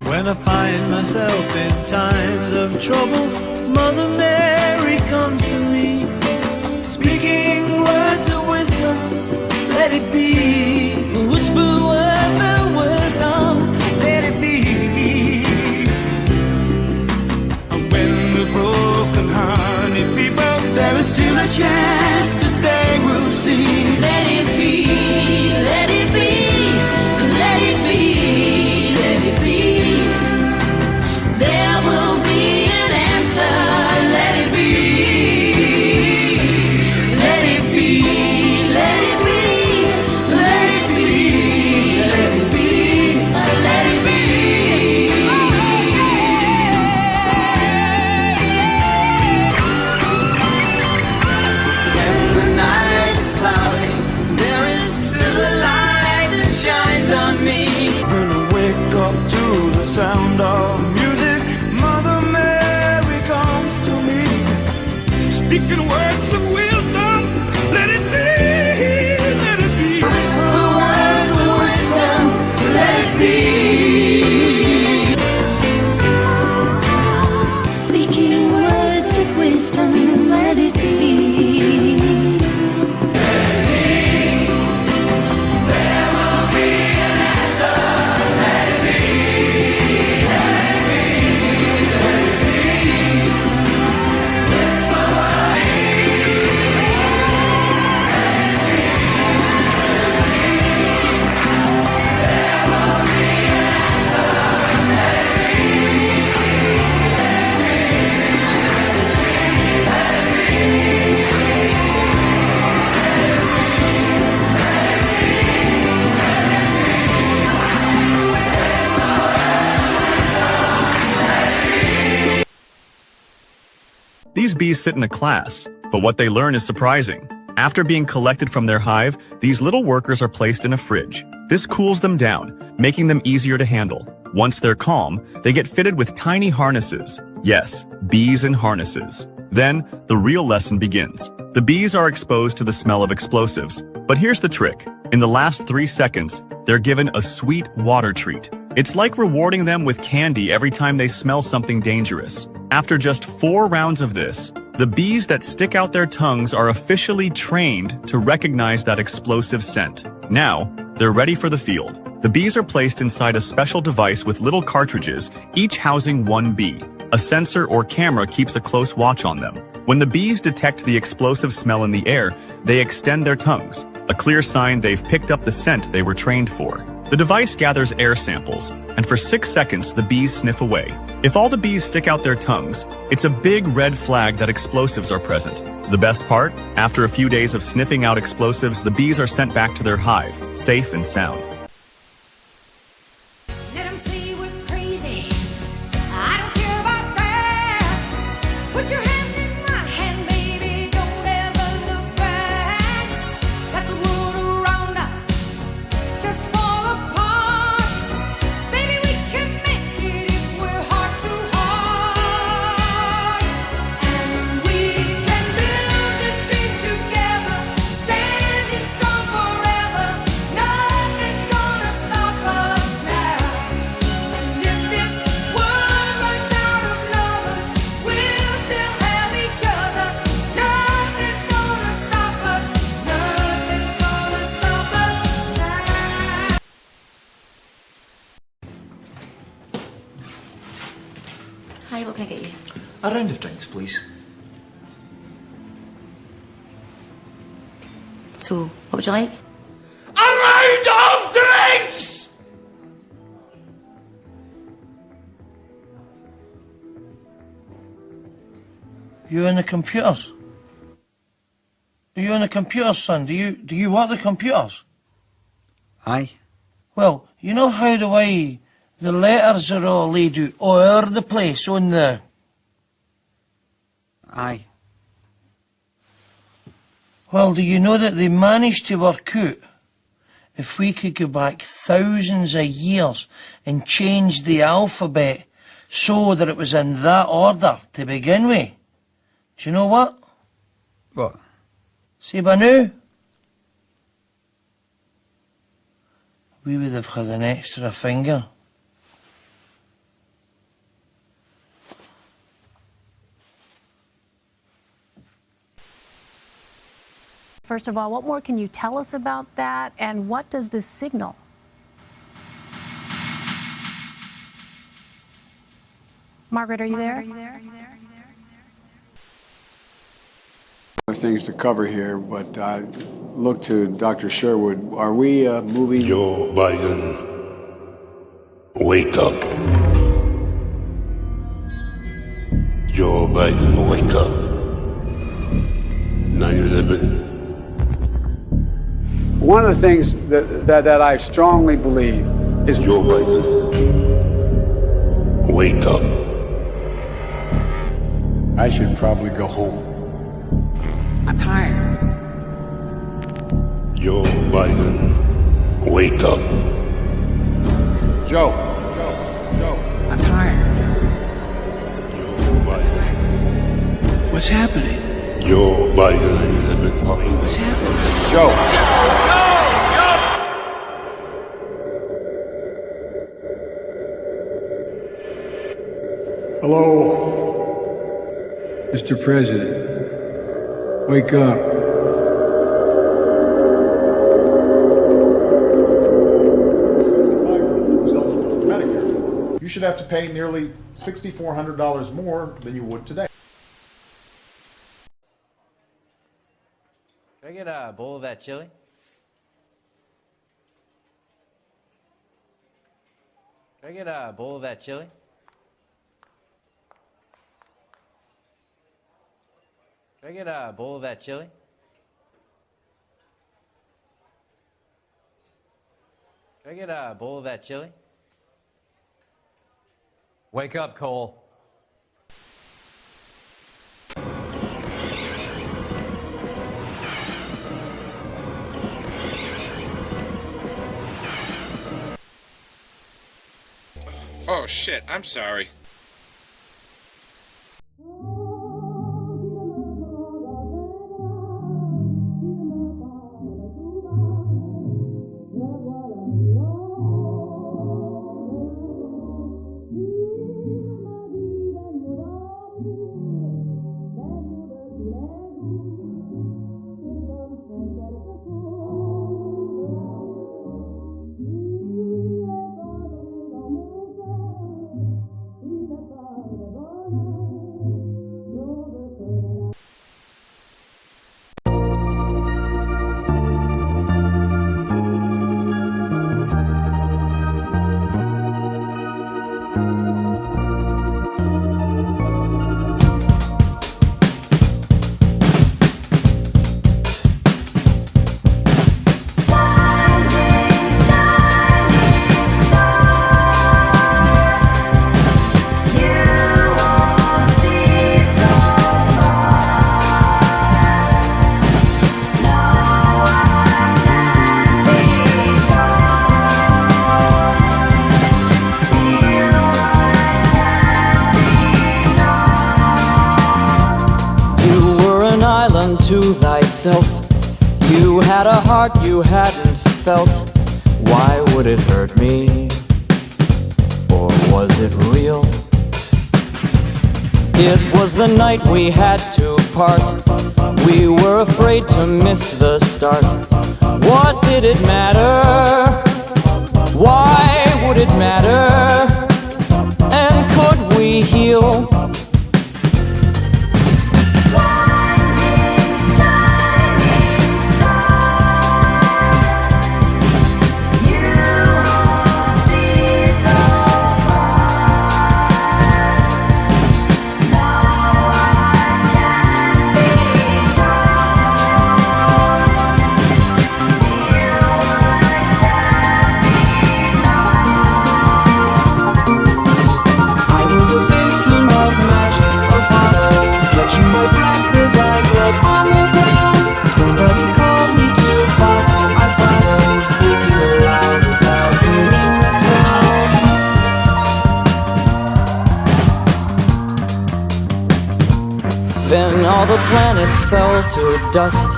When I find myself in times of trouble, Mother Mary comes to me, speaking words of wisdom, let it be. Whisper words of wisdom, let it be. When the broken-hearted people, there is still a chance that they will see. Let it be, let it be, let it be, let it be. There will be an answer, let it be. Let it be, let it be, let it be, let it be, let it be. When the night's cloudy, there is still a light that shines on me. When I wake up to the sound of music, Mother Mary comes to me, speaking words of wisdom, let it be, let it be. Whisper words of wisdom, let it be. Speaking words of wisdom, let it be. These bees sit in a class, but what they learn is surprising. After being collected from their hive, these little workers are placed in a fridge. This cools them down, making them easier to handle. Once they're calm, they get fitted with tiny harnesses. Yes, bees in harnesses. Then, the real lesson begins. The bees are exposed to the smell of explosives. But here's the trick. In the last 3 seconds, they're given a sweet water treat. It's like rewarding them with candy every time they smell something dangerous. After just 4 rounds of this, the bees that stick out their tongues are officially trained to recognize that explosive scent. Now, they're ready for the field. The bees are placed inside a special device with little cartridges, each housing 1 bee. A sensor or camera keeps a close watch on them. When the bees detect the explosive smell in the air, they extend their tongues, a clear sign they've picked up the scent they were trained for. The device gathers air samples, and for 6 seconds the bees sniff away. If all the bees stick out their tongues, it's a big red flag that explosives are present. The best part? After a few days of sniffing out explosives, the bees are sent back to their hive, safe and sound. Let 'em say we're crazy. I don't care about that. Put your hand in my hand, baby. Don't ever look back. Let the world around us just fall apart. Baby, we can make it if we're heart to heart. And we can build this dream together, standing strong forever. Nothing's gonna stop us now. And if this world runs out of lovers, we'll still have each other. Nothing's gonna stop us. Nothing's gonna stop us now. Hi, what can I get you? A round of drinks, please. So, what would you like? A round of drinks! You in the computers? Are you in the computers, son? Do you work the computers? Aye. Well, you know how the way the letters are all laid out all over the place on the... Aye. Well, do you know that they managed to work out if we could go back thousands of years and change the alphabet so that it was in that order to begin with? Do you know what? What? See, by now, we would have had an extra finger. First of all, what more can you tell us about that, and what does this signal? Margaret, are you there? Things to cover here, but I look to Dr. Sherwood. Are we moving? Joe Biden, wake up. Joe Biden, wake up. 9/11. One of the things that I strongly believe is Joe Biden, wake up. I should probably go home. I'm tired. Joe Biden, wake up. Joe. I'm tired. Joe Biden, What's happening? Joe Biden, 9/11. What's happening? Joe. Hello, Mr. President. Wake up. You should have to pay nearly $6,400 more than you would today. Can I get a bowl of that chili? Can I get a bowl of that chili? Can I get a bowl of that chili? Can I get a bowl of that chili? Wake up, Cole. Oh shit, I'm sorry. To thyself, you had a heart you hadn't felt. Why would it hurt me? Or was it real? It was the night we had to part. We were afraid to miss the start. What did it matter? Why would it matter? And could we heal? Then all the planets fell to dust,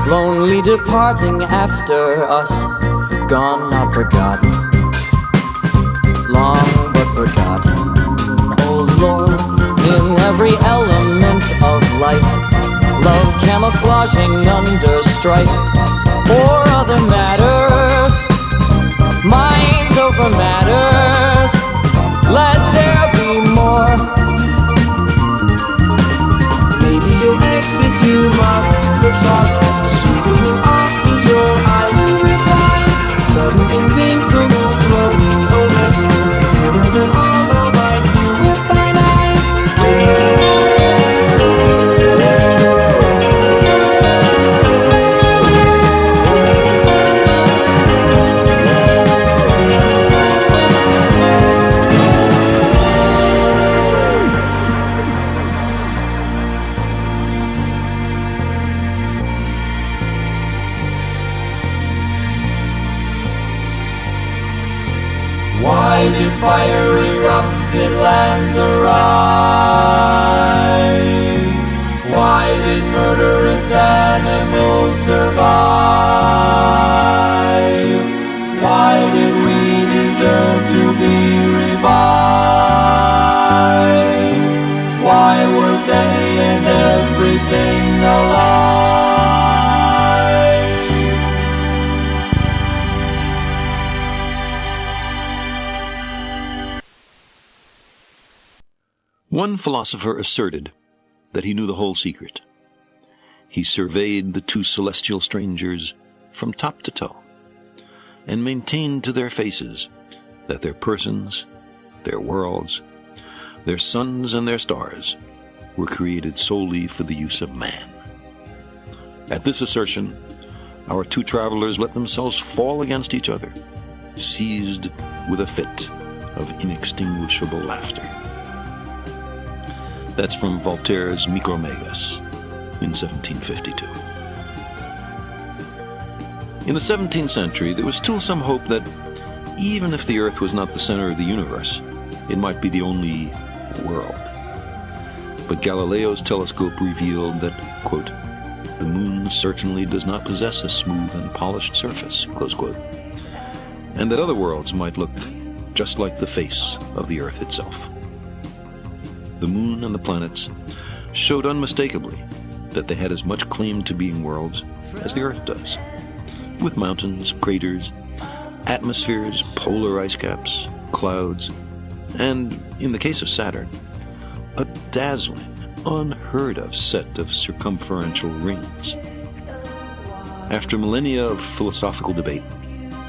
lonely departing after us, gone not forgotten, long but forgotten. Oh Lord, in every element of life, love can camouflaging under strife or other matters. Minds over matters. Let there be more. Maybe you'll exit to the soft, sweeping off is your eyes. Sudden invincible flowing over you, clearer than all of our view with thine eyes. Why did fire erupt in lands awry? Why did murderous animals survive? Why did we deserve to be revived? Why was any and everything alive? One philosopher asserted that he knew the whole secret. He surveyed the two celestial strangers from top to toe, and maintained to their faces that their persons, their worlds, their suns and their stars were created solely for the use of man. At this assertion, our two travelers let themselves fall against each other, seized with a fit of inextinguishable laughter. That's from Voltaire's Micromegas in 1752. In the 17th century, there was still some hope that even if the Earth was not the center of the universe, it might be the only world. But Galileo's telescope revealed that, quote, the moon certainly does not possess a smooth and polished surface, close quote, and that other worlds might look just like the face of the Earth itself. The moon and the planets showed unmistakably that they had as much claim to being worlds as the Earth does, with mountains, craters, atmospheres, polar ice caps, clouds, and, in the case of Saturn, a dazzling, unheard-of set of circumferential rings. After millennia of philosophical debate,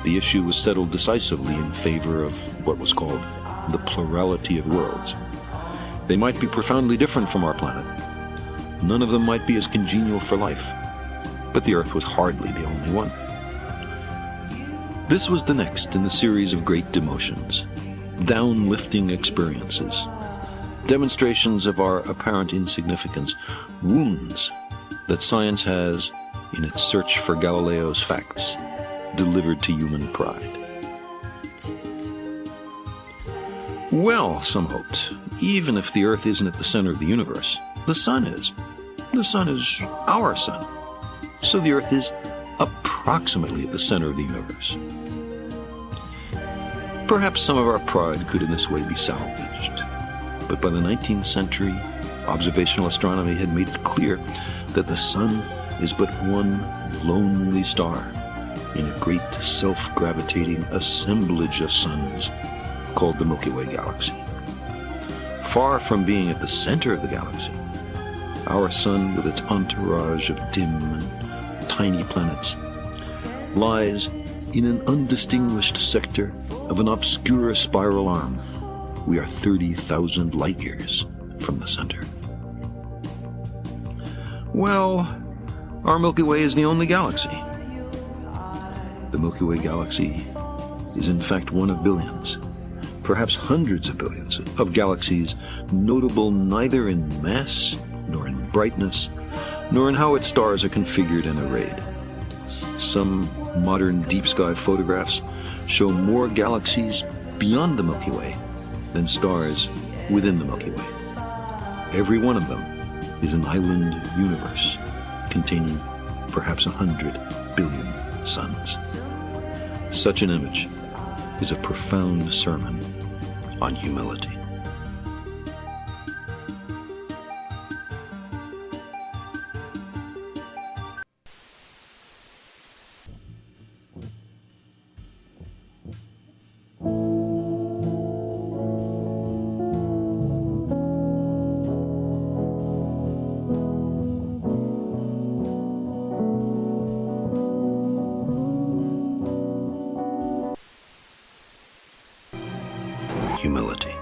the issue was settled decisively in favor of what was called the plurality of worlds. They might be profoundly different from our planet. None of them might be as congenial for life, but the Earth was hardly the only one. This was the next in the series of great demotions, downlifting experiences, demonstrations of our apparent insignificance, wounds that science has, in its search for Galileo's facts, delivered to human pride. Well, some hoped, even if the Earth isn't at the center of the universe, the Sun is. The Sun is our sun. So the Earth is approximately at the center of the universe. Perhaps some of our pride could in this way be salvaged. But by the 19th century, observational astronomy had made it clear that the Sun is but one lonely star in a great self-gravitating assemblage of suns called the Milky Way galaxy. Far from being at the center of the galaxy, our sun, with its entourage of dim and tiny planets, lies in an undistinguished sector of an obscure spiral arm. We are 30,000 light years from the center. Well, our Milky Way is the only galaxy. The Milky Way galaxy is in fact one of billions, perhaps hundreds of billions, of galaxies notable neither in mass, nor in brightness, nor in how its stars are configured and arrayed. Some modern deep sky photographs show more galaxies beyond the Milky Way than stars within the Milky Way. Every one of them is an island universe containing perhaps 100 billion suns. Such an image is a profound sermon on humility. humility.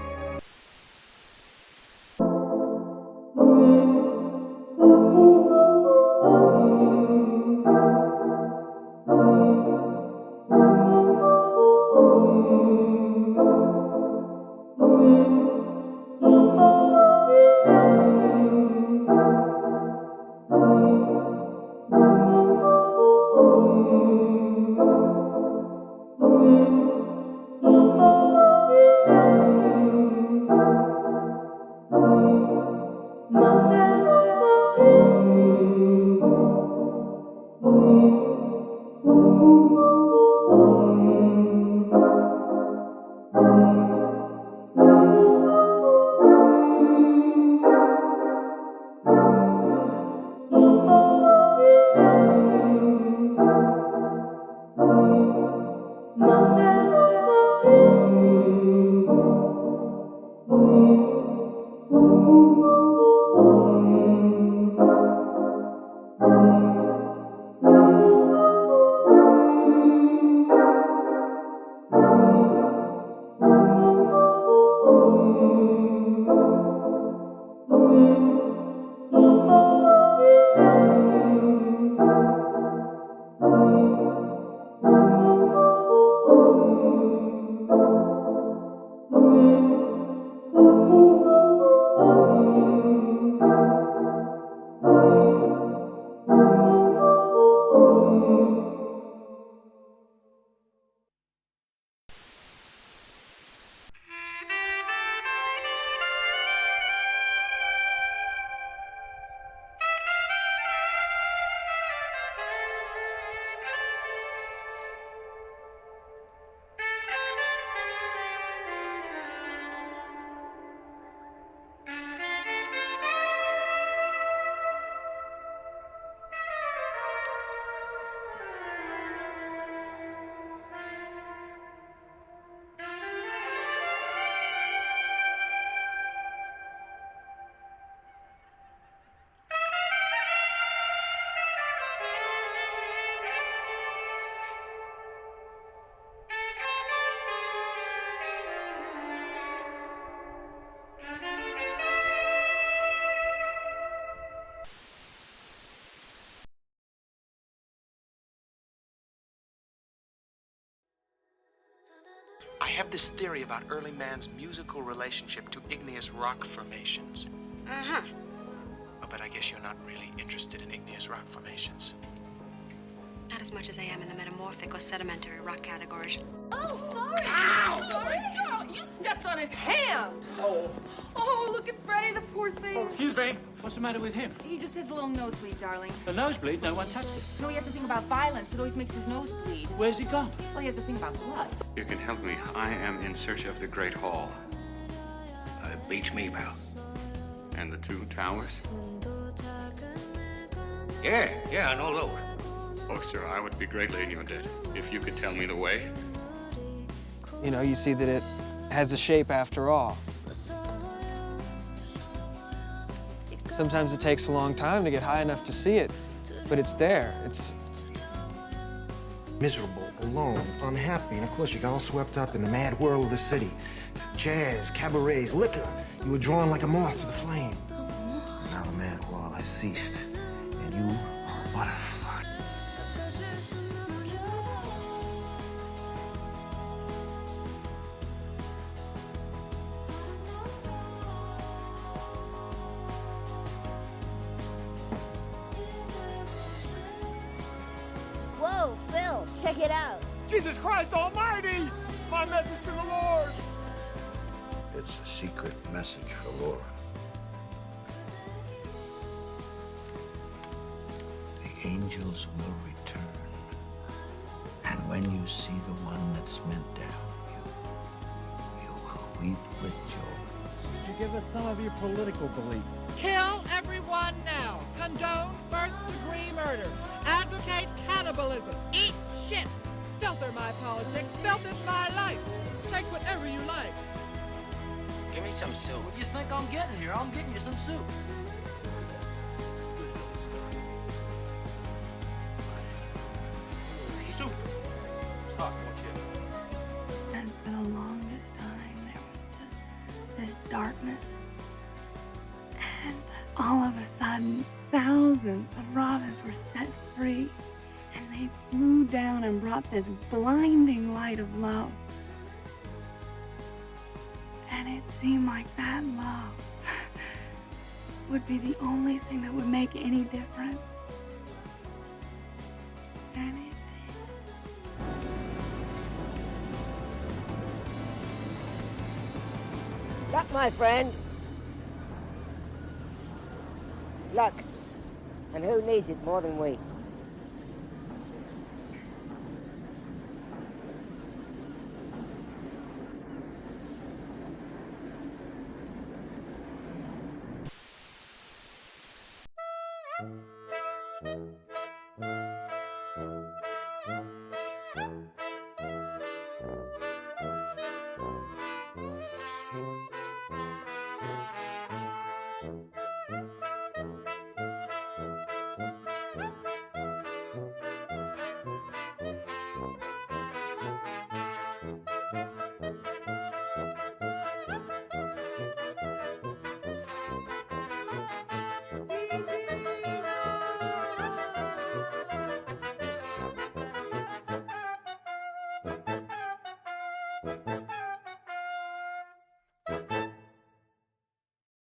I have this theory about early man's musical relationship to igneous rock formations. Uh-huh. Oh, but I guess you're not really interested in igneous rock formations. Not as much as I am in the metamorphic or sedimentary rock categories. Oh, sorry. Ow! Sorry, girl. You stepped on his hand. Oh, look at Freddie, the poor thing. Excuse me. What's the matter with him? He just has a little nosebleed, darling. A nosebleed? No one touched it. No, he has the thing about violence. It always makes his nose bleed. Where's he gone? Well, he has the thing about blood. You can help me. I am in search of the Great Hall. Beach me, pal. And the two towers? Yeah, I know those. Oh, sir, I would be greatly in your debt if you could tell me the way. You know, you see that it has a shape after all. Sometimes it takes a long time to get high enough to see it, but it's there. It's miserable, alone, unhappy, and of course you got all swept up in the mad whirl of the city. Jazz, cabarets, liquor. You were drawn like a moth to the flame. Now the mad whirl has ceased, and you are a butterfly. Whoa, Phil, check it out. Jesus Christ Almighty! My message to the Lord! It's a secret message for Laura. The angels will return. And when you see the one that's meant to help you, you will weep with joy. You give us some of your political beliefs. Kill everyone now. Condone first-degree murder. Advocate cannibalism. Eat shit. Filter my politics. Filter my life. Take whatever you like. Give me some soup. What do you think I'm getting here? I'm getting you some soup. Soup. Talk, won't you? And for the longest time, there was darkness. And all of a sudden, thousands of robins were set free, and they flew down and brought this blinding light of love. And it seemed like that love would be the only thing that would make any difference. And it did. Luck, my friend. Luck. And who needs it more than we?